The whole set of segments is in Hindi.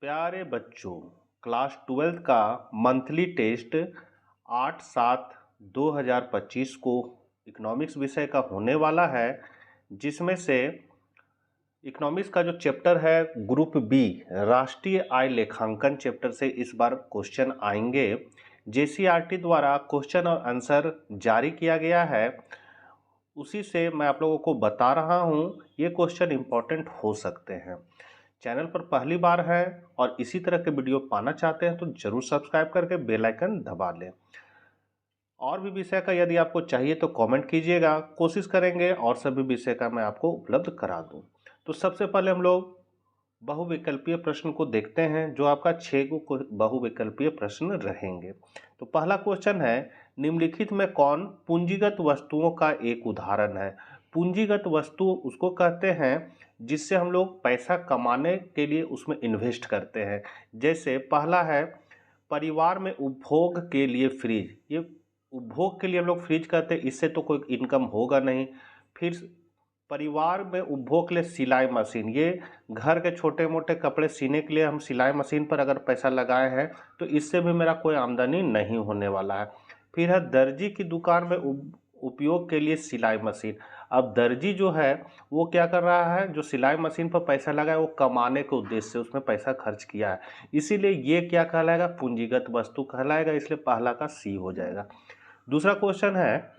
प्यारे बच्चों, क्लास 12th का मंथली टेस्ट 8/7/2025 को इकोनॉमिक्स विषय का होने वाला है, जिसमें से इकोनॉमिक्स का जो चैप्टर है ग्रुप बी राष्ट्रीय आय लेखांकन चैप्टर से इस बार क्वेश्चन आएंगे। जेसीईआरटी द्वारा क्वेश्चन और आंसर जारी किया गया है, उसी से मैं आप लोगों को बता रहा हूँ। ये क्वेश्चन इम्पोर्टेंट हो सकते हैं। चैनल पर पहली बार है और इसी तरह के वीडियो पाना चाहते हैं तो जरूर सब्सक्राइब करके बेल आइकन दबा लें। और भी विषय का यदि आपको चाहिए तो कमेंट कीजिएगा, कोशिश करेंगे और सभी विषय का मैं आपको उपलब्ध करा दूं। तो सबसे पहले हम लोग बहुविकल्पीय प्रश्न को देखते हैं, जो आपका 6 को बहुविकल्पीय प्रश्न रहेंगे। तो पहला क्वेश्चन है, निम्नलिखित में कौन पूंजीगत वस्तुओं का एक उदाहरण है। पूंजीगत वस्तु उसको कहते हैं जिससे हम लोग पैसा कमाने के लिए उसमें इन्वेस्ट करते हैं। जैसे पहला है परिवार में उपभोग के लिए फ्रिज। ये उपभोग के लिए हम लोग फ्रिज कहते हैं, इससे तो कोई इनकम होगा नहीं। फिर परिवार में उपभोग के लिए सिलाई मशीन, ये घर के छोटे मोटे कपड़े सीने के लिए हम सिलाई मशीन पर अगर पैसा लगाए हैं तो इससे भी मेरा कोई आमदनी नहीं होने वाला है। फिर है दर्जी की दुकान में उपयोग के लिए सिलाई मशीन। अब दर्जी जो है वो क्या कर रहा है, जो सिलाई मशीन पर पैसा लगाए वो कमाने के उद्देश्य से उसमें पैसा खर्च किया है, इसीलिए ये क्या कहलाएगा, पूंजीगत वस्तु कहलाएगा। इसलिए पहला का सी हो जाएगा। दूसरा क्वेश्चन है,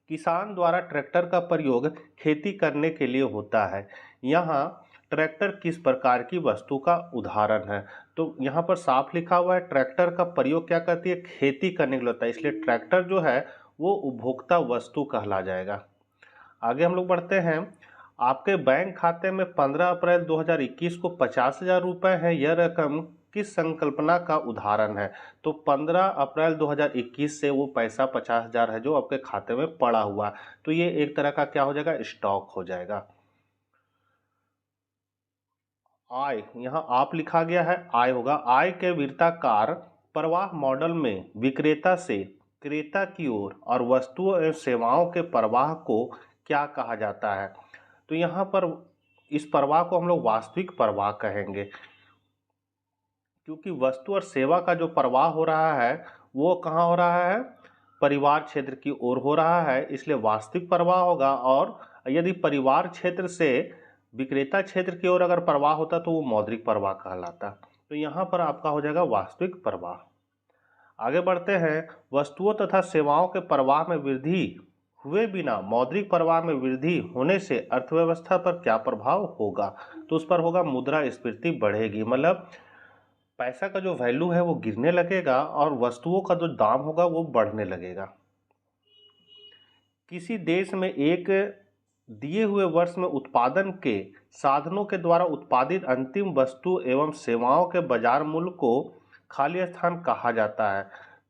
किसान द्वारा ट्रैक्टर का प्रयोग खेती करने के लिए होता है। यहाँ ट्रैक्टर किस प्रकार की वस्तु का उदाहरण है। तो यहाँ पर साफ लिखा हुआ है ट्रैक्टर का प्रयोग क्या करती है, खेती करने के लिए होता है, इसलिए ट्रैक्टर जो है वो उपभोक्ता वस्तु कहला जाएगा। आगे हम लोग बढ़ते हैं, आपके बैंक खाते में 15 अप्रैल 2021 को 50,000 रुपये है, यह रकम किस संकल्पना का उदाहरण है। तो 15 अप्रैल 2021 से वो पैसा 50,000 है जो आपके खाते में पड़ा हुआ है, तो ये एक तरह का क्या हो जाएगा, स्टॉक हो जाएगा। आय, यहाँ आप लिखा गया है आय होगा। आय के वृत्ताकार प्रवाह मॉडल में विक्रेता से क्रेता की ओर और वस्तुओं एवं सेवाओं के प्रवाह को क्या कहा जाता है। तो यहाँ पर इस प्रवाह को हम लोग वास्तविक प्रवाह कहेंगे, क्योंकि वस्तु और सेवा का जो प्रवाह हो रहा है वो कहाँ हो रहा है, परिवार क्षेत्र की ओर हो रहा है, इसलिए वास्तविक प्रवाह होगा। और यदि परिवार क्षेत्र से विक्रेता क्षेत्र की ओर अगर प्रवाह होता तो वो मौद्रिक प्रवाह कहलाता। तो यहाँ पर आपका हो जाएगा वास्तविक प्रवाह। आगे बढ़ते हैं, वस्तुओं तथा सेवाओं के प्रवाह में वृद्धि हुए बिना मौद्रिक प्रवाह में वृद्धि होने से अर्थव्यवस्था पर क्या प्रभाव होगा। तो उस पर होगा मुद्रास्फीति बढ़ेगी, मतलब पैसा का जो वैल्यू है वो गिरने लगेगा और वस्तुओं का जो दाम होगा वो बढ़ने लगेगा। किसी देश में एक दिए हुए वर्ष में उत्पादन के साधनों के द्वारा उत्पादित अंतिम वस्तु एवं सेवाओं के बाजार मूल्य को खाली स्थान कहा जाता है।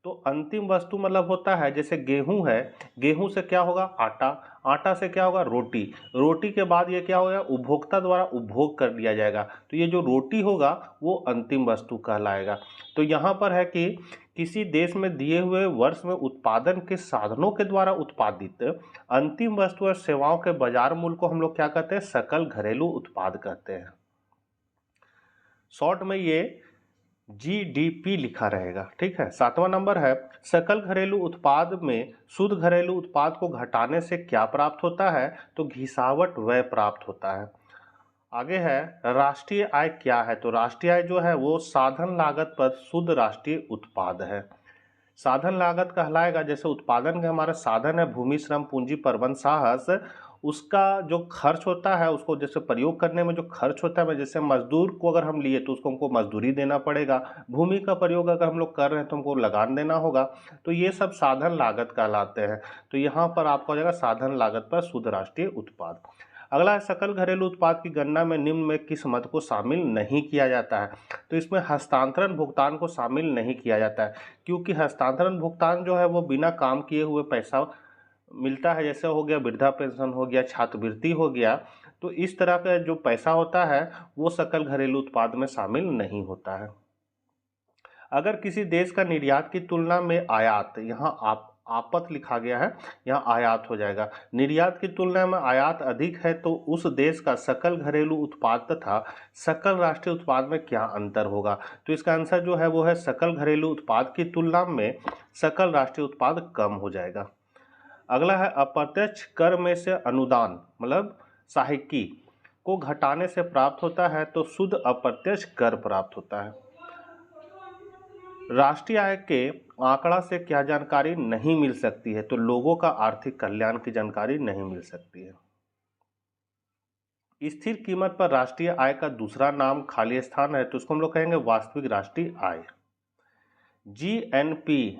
तो अंतिम वस्तु मतलब होता है, जैसे गेहूं है, गेहूं से क्या होगा, आटा, आटा से क्या होगा, रोटी, रोटी के बाद ये क्या होगा, उपभोक्ता द्वारा उपभोग कर लिया जाएगा, तो ये जो रोटी होगा वो अंतिम वस्तु कहलाएगा। तो यहाँ पर है कि किसी देश में दिए हुए वर्ष में उत्पादन के साधनों के द्वारा उत्पादित अंतिम वस्तु और सेवाओं के बाजार मूल्य को हम लोग क्या कहते हैं, सकल घरेलू उत्पाद कहते हैं। शॉर्ट में ये जीडीपी लिखा रहेगा, ठीक है। 7वां नंबर है, सकल घरेलू उत्पाद में शुद्ध घरेलू उत्पाद को घटाने से क्या प्राप्त होता है। तो घिसावट व्यय प्राप्त होता है। आगे है, राष्ट्रीय आय क्या है। तो राष्ट्रीय आय जो है वो साधन लागत पर शुद्ध राष्ट्रीय उत्पाद है। साधन लागत कहलाएगा, जैसे उत्पादन के हमारे साधन है भूमि, श्रम, पूंजी, प्रबंध, साहस, उसका जो खर्च होता है, उसको जैसे प्रयोग करने में जो खर्च होता है, जैसे मजदूर को अगर हम लिए तो उसको हमको मजदूरी देना पड़ेगा, भूमि का प्रयोग अगर हम लोग कर रहे हैं तो हमको लगान देना होगा, तो ये सब साधन लागत कहलाते हैं। तो यहाँ पर आपका हो जाएगा साधन लागत पर शुद्ध राष्ट्रीय उत्पाद। अगला है, सकल घरेलू उत्पाद की गणना में निम्न में किस मद को शामिल नहीं किया जाता है। तो इसमें हस्तांतरण भुगतान को शामिल नहीं किया जाता है, क्योंकि हस्तांतरण भुगतान जो है वो बिना काम किए हुए पैसा मिलता है, जैसे हो गया वृद्धा पेंशन हो गया, छात्रवृत्ति हो गया, तो इस तरह का जो पैसा होता है वो सकल घरेलू उत्पाद में शामिल नहीं होता है। अगर किसी देश का निर्यात की तुलना में आयात, यहाँ आप आयात लिखा गया है, यहाँ आयात हो जाएगा। निर्यात की तुलना में आयात अधिक है तो उस देश का सकल घरेलू उत्पाद तथा सकल राष्ट्रीय उत्पाद में क्या अंतर होगा? तो इसका आंसर जो है वो है सकल घरेलू उत्पाद की तुलना में सकल राष्ट्रीय उत्पाद कम हो जाएगा। अगला है अप्रत्यक्ष कर में से अनुदान मतलब सहायकी को घटाने से प्राप्त होता है तो शुद्ध अप्रत्यक्ष कर प्राप्त होता है। राष्ट्रीय आय के आंकड़ा से क्या जानकारी नहीं मिल सकती है? तो लोगों का आर्थिक कल्याण की जानकारी नहीं मिल सकती है। स्थिर कीमत पर राष्ट्रीय आय का दूसरा नाम खाली स्थान है तो उसको हम लोग कहेंगे वास्तविक राष्ट्रीय आय। जीएनपी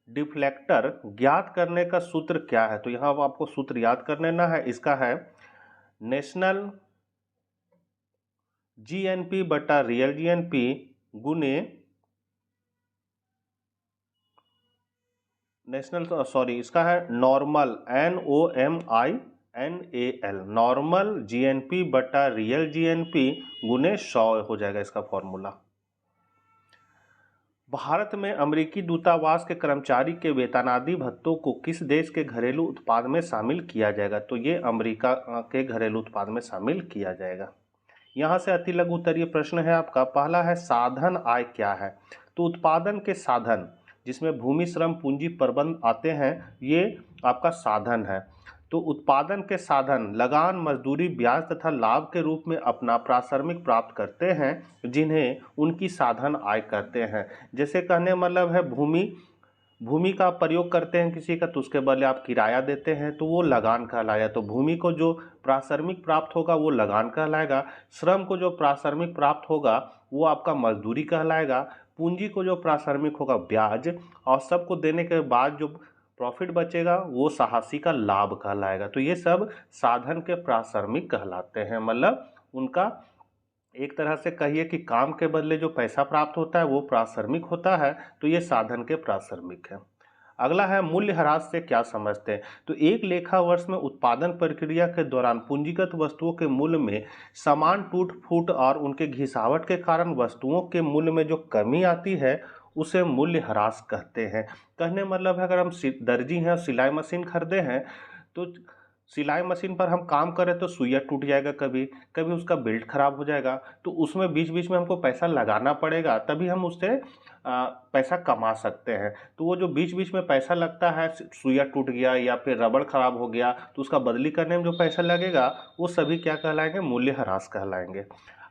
डिफ्लेक्टर ज्ञात करने का सूत्र क्या है? तो यहाँ आपको सूत्र याद कर लेना है। इसका है नेशनल जीएनपी बटा रियल जीएनपी गुने इसका है नॉर्मल NOMINAL नॉर्मल जीएनपी बटा रियल जीएनपी गुने 100 हो जाएगा इसका फॉर्मूला। भारत में अमेरिकी दूतावास के कर्मचारी के वेतनादि भत्तों को किस देश के घरेलू उत्पाद में शामिल किया जाएगा? तो ये अमेरिका के घरेलू उत्पाद में शामिल किया जाएगा। यहाँ से अति लघु उत्तरीय प्रश्न है आपका। पहला है साधन आय क्या है? तो उत्पादन के साधन जिसमें भूमि श्रम पूंजी प्रबंध आते हैं ये आपका साधन है। तो उत्पादन के साधन लगान मजदूरी ब्याज तथा लाभ के रूप में अपना प्राथमिक प्राप्त करते हैं जिन्हें उनकी साधन आय कहते हैं। जैसे कहने मतलब है भूमि का प्रयोग करते हैं किसी का तो उसके बदले आप किराया देते हैं तो वो लगान कहलाया। तो भूमि को जो प्राथमिक प्राप्त होगा वो लगान कहलाएगा। श्रम को जो प्राथमिक प्राप्त होगा वो आपका मजदूरी कहलाएगा। पूंजी को जो प्राथमिक होगा ब्याज और सबको देने के बाद जो प्रॉफिट बचेगा वो साहसी का लाभ कहलाएगा। तो ये सब साधन के प्राथमिक कहलाते हैं। मतलब उनका एक तरह से कहिए कि काम के बदले जो पैसा प्राप्त होता है वो प्राथमिक होता है। तो ये साधन के प्राथमिक है। अगला है मूल्यह्रास से क्या समझते हैं? तो एक लेखा वर्ष में उत्पादन प्रक्रिया के दौरान पूंजीगत वस्तुओं के मूल्य में समान टूट फूट और उनके घिसावट के कारण वस्तुओं के मूल्य में जो कमी आती है उसे मूल्यह्रास कहते हैं। कहने मतलब है अगर हम दर्जी हैं सिलाई मशीन खरीदे हैं तो सिलाई मशीन पर हम काम करें तो सुइया टूट जाएगा, कभी कभी उसका बेल्ट खराब हो जाएगा तो उसमें बीच बीच में हमको पैसा लगाना पड़ेगा तभी हम उससे पैसा कमा सकते हैं। तो वो जो बीच बीच में पैसा लगता है सुइया टूट गया या फिर रबड़ खराब हो गया तो उसका बदली करने में जो पैसा लगेगा वो सभी क्या कहलाएंगे? मूल्यह्रास कहलाएंगे।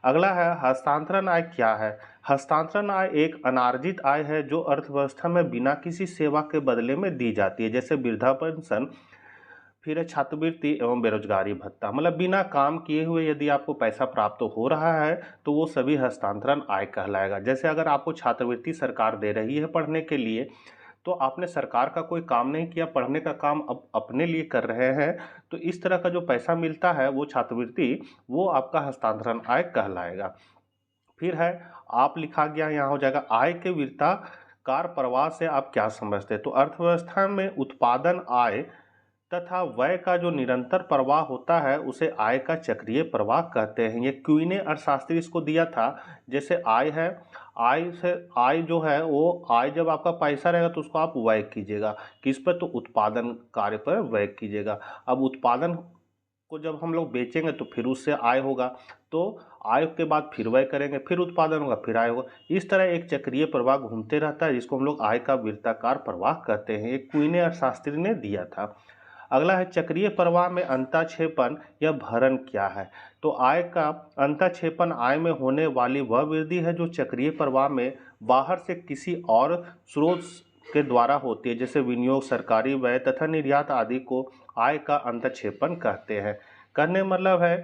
अगला है हस्तांतरण आय क्या है? हस्तांतरण आय एक अनार्जित आय है जो अर्थव्यवस्था में बिना किसी सेवा के बदले में दी जाती है। जैसे वृद्धा पेंशन, फिर है छात्रवृत्ति एवं बेरोजगारी भत्ता। मतलब बिना काम किए हुए यदि आपको पैसा प्राप्त हो रहा है तो वो सभी हस्तांतरण आय कहलाएगा। जैसे अगर आपको छात्रवृत्ति सरकार दे रही है पढ़ने के लिए तो आपने सरकार का कोई काम नहीं किया, पढ़ने का काम अब अपने लिए कर रहे हैं तो इस तरह का जो पैसा मिलता है वो छात्रवृत्ति वो आपका हस्तांतरण आय कहलाएगा। फिर है आप लिखा गया यहाँ हो जाएगा आय के वृत्ताकार प्रवाह से आप क्या समझते हैं? तो अर्थव्यवस्था में उत्पादन आय तथा व्यय का जो निरंतर प्रवाह होता है उसे आय का चक्रीय प्रवाह कहते हैं। ये क्वीन ने अर्थशास्त्री इसको दिया था। जैसे आय है, आय जो है वो आय जब आपका पैसा रहेगा तो उसको आप व्यय कीजिएगा किस पर? तो उत्पादन कार्य पर व्यय कीजिएगा। अब उत्पादन को जब हम लोग बेचेंगे तो फिर उससे आय होगा तो आय के बाद फिर व्यय करेंगे फिर उत्पादन होगा फिर आय होगा। इस तरह एक चक्रीय प्रवाह घूमते रहता है जिसको हम लोग आय का वृत्ताकार प्रवाह कहते हैं। ये क्वीन ने अर्थशास्त्री ने दिया था। अगला है चक्रीय प्रवाह में अंतःक्षेपण या भरण क्या है? तो आय का अंतःक्षेपण आय में होने वाली वह वृद्धि है जो चक्रीय प्रवाह में बाहर से किसी और स्रोत के द्वारा होती है। जैसे विनियोग, सरकारी व्यय तथा निर्यात आदि को आय का अंतःक्षेपण कहते हैं। कहने मतलब है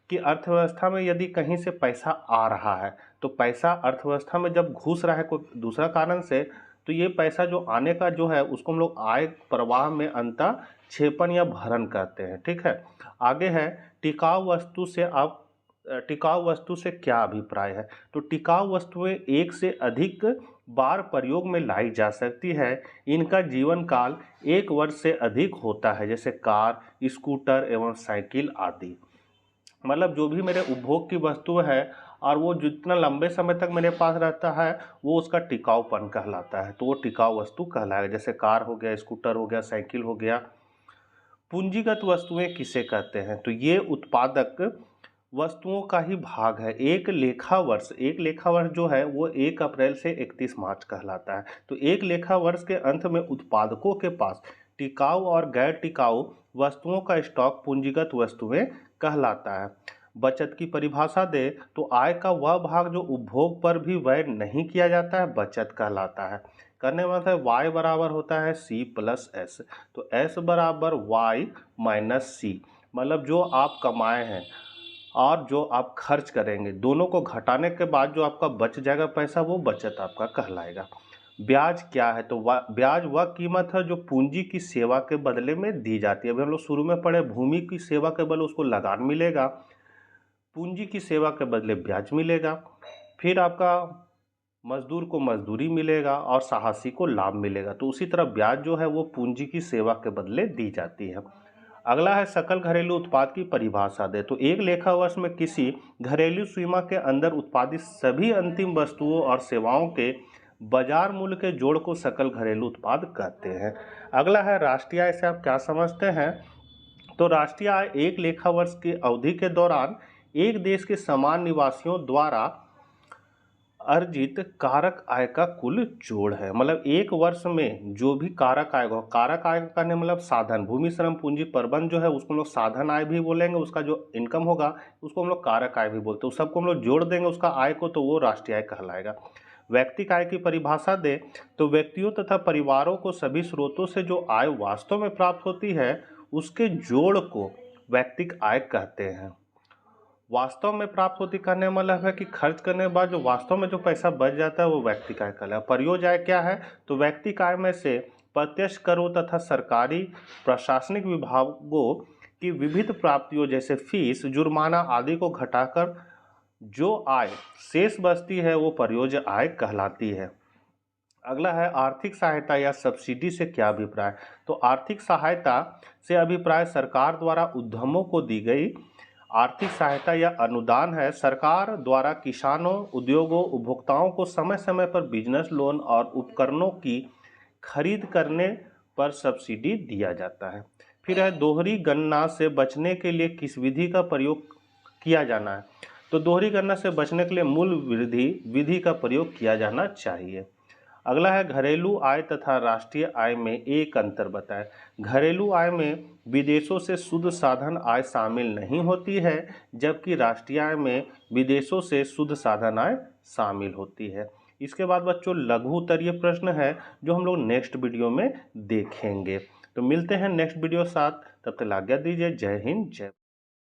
कि अर्थव्यवस्था में यदि कहीं से पैसा आ रहा है तो पैसा अर्थव्यवस्था में जब घुस रहा है कोई दूसरा कारण से तो ये पैसा जो आने का जो है उसको हम लोग आय प्रवाह में अंतःक्षेपण या भरण कहते हैं। ठीक है। आगे है टिकाऊ वस्तु से क्या अभिप्राय है? तो टिकाऊ वस्तुएं एक से अधिक बार प्रयोग में लाई जा सकती है। इनका जीवन काल 1 वर्ष से अधिक होता है। जैसे कार, स्कूटर एवं साइकिल आदि। मतलब जो भी मेरे उपभोग की वस्तु है और वो जितना लंबे समय तक मेरे पास रहता है वो उसका टिकाऊपन कहलाता है। तो वो टिकाऊ वस्तु कहलाएगा। जैसे कार हो गया, स्कूटर हो गया, साइकिल हो गया। पूंजीगत वस्तुएं किसे कहते हैं? तो ये उत्पादक वस्तुओं का ही भाग है। एक लेखा वर्ष जो है वो 1 अप्रैल से 31 मार्च कहलाता है। तो एक लेखा वर्ष के अंत में उत्पादकों के पास टिकाऊ और गैर टिकाऊ वस्तुओं का स्टॉक पूंजीगत वस्तुएं कहलाता है। बचत की परिभाषा दे तो आय का वह भाग जो उपभोग पर भी व्यय नहीं किया जाता है बचत कहलाता है। करने में है y बराबर होता है c प्लस एस। तो s बराबर y माइनस सी, मतलब जो आप कमाए हैं और जो आप खर्च करेंगे दोनों को घटाने के बाद जो आपका बच जाएगा पैसा वो बचत आपका कहलाएगा। ब्याज क्या है? तो ब्याज वह कीमत है जो पूंजी की सेवा के बदले में दी जाती है। अभी हम लोग शुरू में पढ़े भूमि की सेवा के बदले उसको लगान मिलेगा, पूंजी की सेवा के बदले ब्याज मिलेगा, फिर आपका मजदूर को मजदूरी मिलेगा और साहसी को लाभ मिलेगा। तो उसी तरह ब्याज जो है वो पूंजी की सेवा के बदले दी जाती है। अगला है सकल घरेलू उत्पाद की परिभाषा दे। तो एक लेखा वर्ष में किसी घरेलू सीमा के अंदर उत्पादित सभी अंतिम वस्तुओं और सेवाओं के बाजार मूल्य के जोड़ को सकल घरेलू उत्पाद कहते हैं। अगला है राष्ट्रीय आय से आप क्या समझते हैं? तो राष्ट्रीय आय एक लेखा वर्ष की अवधि के दौरान एक देश के समान निवासियों द्वारा अर्जित कारक आय का कुल जोड़ है। मतलब एक वर्ष में जो भी कारक आय हो, कारक आय का मतलब साधन, भूमि श्रम पूंजी प्रबंध जो है उसको हम लोग साधन आय भी बोलेंगे, उसका जो इनकम होगा उसको हम लोग कारक आय भी बोलते हैं। उस सबको हम लोग जोड़ देंगे उसका आय को, तो वो राष्ट्रीय आय कहलाएगा। व्यक्तिगत आय की परिभाषा दे तो व्यक्तियों तथा परिवारों को सभी स्रोतों से जो आय वास्तव में प्राप्त होती है उसके जोड़ को व्यक्तिगत आय कहते हैं। वास्तव में प्राप्त होती करने मतलब है कि खर्च करने के बाद जो वास्तव में जो पैसा बच जाता है वो व्यक्तिगत आय कहलाएगा। प्रयोज्य आय क्या है? तो व्यक्तिगत आय में से प्रत्यक्ष करों तथा सरकारी प्रशासनिक विभागों की विविध प्राप्तियों जैसे फीस, जुर्माना आदि को घटाकर जो आय शेष बचती है वो प्रयोज्य आय कहलाती है। अगला है आर्थिक सहायता या सब्सिडी से क्या अभिप्राय? तो आर्थिक सहायता से अभिप्राय सरकार द्वारा उद्यमों को दी गई आर्थिक सहायता या अनुदान है। सरकार द्वारा किसानों, उद्योगों, उपभोक्ताओं को समय समय पर बिजनेस लोन और उपकरणों की खरीद करने पर सब्सिडी दिया जाता है। फिर है दोहरी गणना से बचने के लिए किस विधि का प्रयोग किया जाना है? तो दोहरी गणना से बचने के लिए मूल वृद्धि विधि का प्रयोग किया जाना चाहिए। अगला है घरेलू आय तथा राष्ट्रीय आय में एक अंतर बताएं। घरेलू आय में विदेशों से शुद्ध साधन आय शामिल नहीं होती है, जबकि राष्ट्रीय आय में विदेशों से शुद्ध साधन आय शामिल होती है। इसके बाद बच्चों लघु उत्तरीय प्रश्न है जो हम लोग नेक्स्ट वीडियो में देखेंगे। तो मिलते हैं नेक्स्ट वीडियो साथ, तब तक आज्ञा दीजिए। जय हिंद, जय